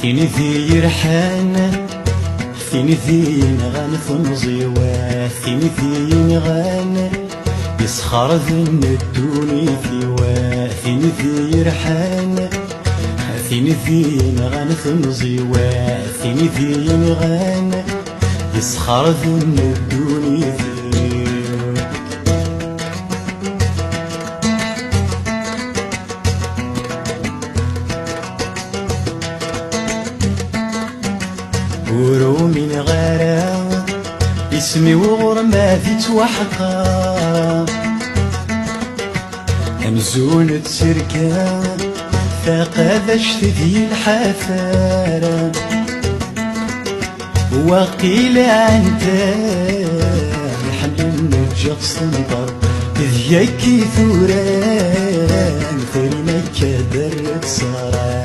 ثين ذي يرحان ثين ذي نغان ثنزيوا ثين ذي نغان يسخر ذن الدوني ثيوا ثين ذي يرحان ثين ذي نغان ثنزيوا ثين ذي نغان يسخر ذن الدوني ورو من غرام اسمي وغرما في توحقا أمزونة سركا فقادشت ذي الحفارة وقيل أنت محل النجاق سنطر ذيكي ثوران ثري مكة درت صرا